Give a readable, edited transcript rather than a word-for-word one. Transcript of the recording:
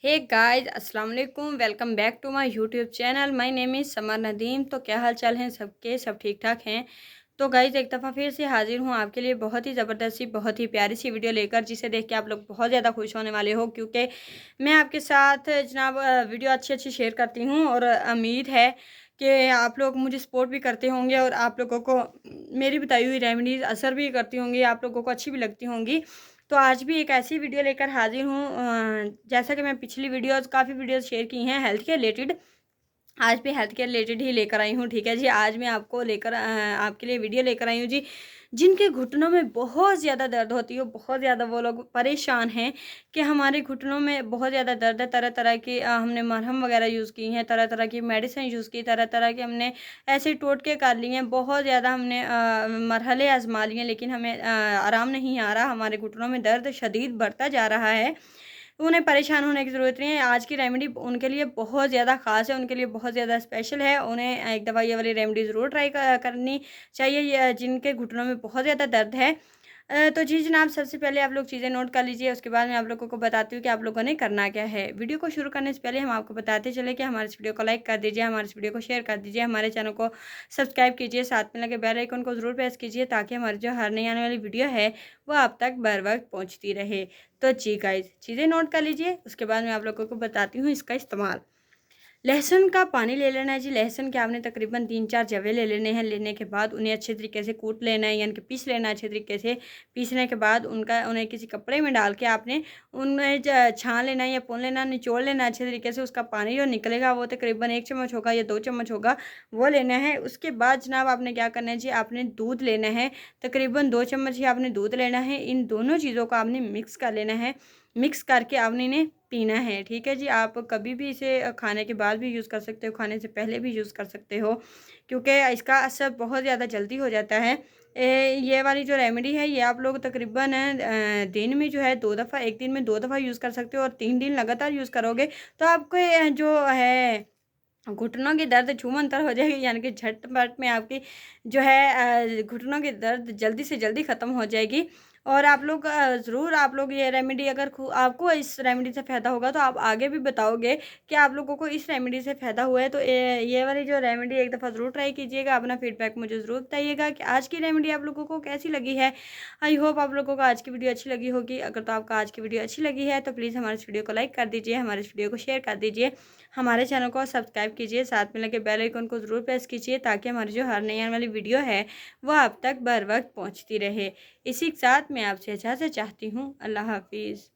हे guys, अस्सलाम वालेकुम। Welcome back to my YouTube channel. My name is Samar Nadeem. तो क्या हाल चाल हैं सबके? सब ठीक ठाक हैं। तो गाइस, एक दफ़ा फिर से हाजिर हूँ आपके लिए बहुत ही ज़बरदस्त सी, बहुत ही प्यारी सी वीडियो लेकर, जिसे देख के आप लोग बहुत ज़्यादा खुश होने वाले हो, क्योंकि मैं आपके साथ जनाब वीडियो अच्छी अच्छी शेयर करती हूँ और उम्मीद है कि आप लोग मुझे सपोर्ट भी करते होंगे और आप लोगों को मेरी बताई हुई रेमेडीज़ असर भी करती होंगी, आप लोगों को अच्छी भी लगती होंगी। तो आज भी एक ऐसी वीडियो लेकर हाजिर हूँ, जैसा कि मैं पिछली वीडियोज़ काफ़ी वीडियोज़ शेयर की हैं हेल्थ के रिलेटेड। आज भी हेल्थ के रिलेटेड ही लेकर आई हूँ, ठीक है जी। आज मैं आपको आपके लिए वीडियो लेकर आई हूँ जी, जिनके घुटनों में बहुत ज़्यादा दर्द होती है, बहुत ज़्यादा वो लोग परेशान हैं कि हमारे घुटनों में बहुत ज़्यादा दर्द है। तरह-तरह की हमने मरहम वगैरह यूज़ की हैं, तरह-तरह की मेडिसिन यूज़ की, तरह-तरह के हमने ऐसे टोटके कर लिए हैं, बहुत ज़्यादा हमने मरहले आज़मा लिए हैं, लेकिन हमें आराम नहीं आ रहा। हमारे घुटनों में दर्द शदीद बढ़ता जा रहा है। उन्हें परेशान होने की ज़रूरत नहीं है। आज की रेमेडी उनके लिए बहुत ज़्यादा ख़ास है, उनके लिए बहुत ज़्यादा स्पेशल है। उन्हें एक दफ़ा ये वाली रेमेडी ज़रूर ट्राई करनी चाहिए, ये जिनके घुटनों में बहुत ज़्यादा दर्द है। तो जी जनाब, सबसे पहले आप लोग चीज़ें नोट कर लीजिए, उसके बाद मैं आप लोगों को बताती हूँ कि आप लोगों ने करना क्या है। वीडियो को शुरू करने से पहले हम आपको बताते चलें कि हमारे इस वीडियो को लाइक कर दीजिए, हमारे इस वीडियो को शेयर कर दीजिए, हमारे चैनल को सब्सक्राइब कीजिए, साथ में लगे बेल आइकन को ज़रूर प्रेस कीजिए, ताकि हमारी जो हर नई आने वाली वीडियो है, वो आप तक बर वक्त पहुँचती रहे। तो जी गाइज़, चीज़ें नोट कर लीजिए, उसके बाद मैं आप लोगों को बताती हूँ इसका इस्तेमाल। लहसुन का पानी ले लेना है जी। लहसुन के आपने तकरीबन 3-4 जवे ले लेने हैं। लेने के बाद उन्हें अच्छे तरीके से कूट लेना है, यानी कि पीस लेना है अच्छे तरीके से। पीसने के बाद उन्हें किसी कपड़े में डाल के आपने उन्हें छान लेना है या पोंछ लेना, निचोड़ लेना है अच्छे तरीके से। उसका पानी जो निकलेगा वो तकरीबन 1 चम्मच होगा या 2 चम्मच होगा, वो लेना है। उसके बाद जनाब आपने क्या करना है जी, आपने दूध लेना है, तकरीबन 2 चम्मच ही आपने दूध लेना है। इन दोनों चीज़ों को आपने मिक्स कर लेना है। मिक्स करके आपने इन्हें पीना है, ठीक है जी। आप कभी भी इसे खाने के बाद भी यूज़ कर सकते हो, खाने से पहले भी यूज़ कर सकते हो, क्योंकि इसका असर बहुत ज़्यादा जल्दी हो जाता है। ये वाली जो रेमेडी है, ये आप लोग तकरीबन दिन में जो है 2 दफ़ा, 1 दिन में 2 दफ़ा यूज़ कर सकते हो, और 3 दिन लगातार यूज़ करोगे तो आपके जो है घुटनों की दर्द छूमंतर हो जाएगी, यानी कि झटपट में आपकी जो है घुटनों की दर्द जल्दी से जल्दी ख़त्म हो जाएगी। और आप लोग ज़रूर आप लोग ये रेमेडी, अगर आपको इस रेमेडी से फ़ायदा होगा तो आप आगे भी बताओगे कि आप लोगों को इस रेमेडी से फ़ायदा हुआ है। तो ये वाली जो रेमेडी एक दफ़ा ज़रूर ट्राई कीजिएगा। अपना फ़ीडबैक मुझे ज़रूर बताइएगा कि आज की रेमेडी आप लोगों को कैसी लगी है। आई होप आप लोगों को आज की वीडियो अच्छी लगी होगी। अगर तो आपको आज की वीडियो अच्छी लगी है तो प्लीज़ हमारे इस वीडियो को लाइक कर दीजिए, हमारे इस वीडियो को शेयर कर दीजिए, हमारे चैनल को सब्सक्राइब कीजिए, साथ में लगे बेल आइकन को ज़रूर प्रेस कीजिए, ताकि हमारी जो हर नई आने वाली वीडियो है वो आप तक बर वक्त पहुँचती रहे। इसी के साथ मैं आपसे इजाज़त चाहती हूँ। अल्लाह हाफ़िज़।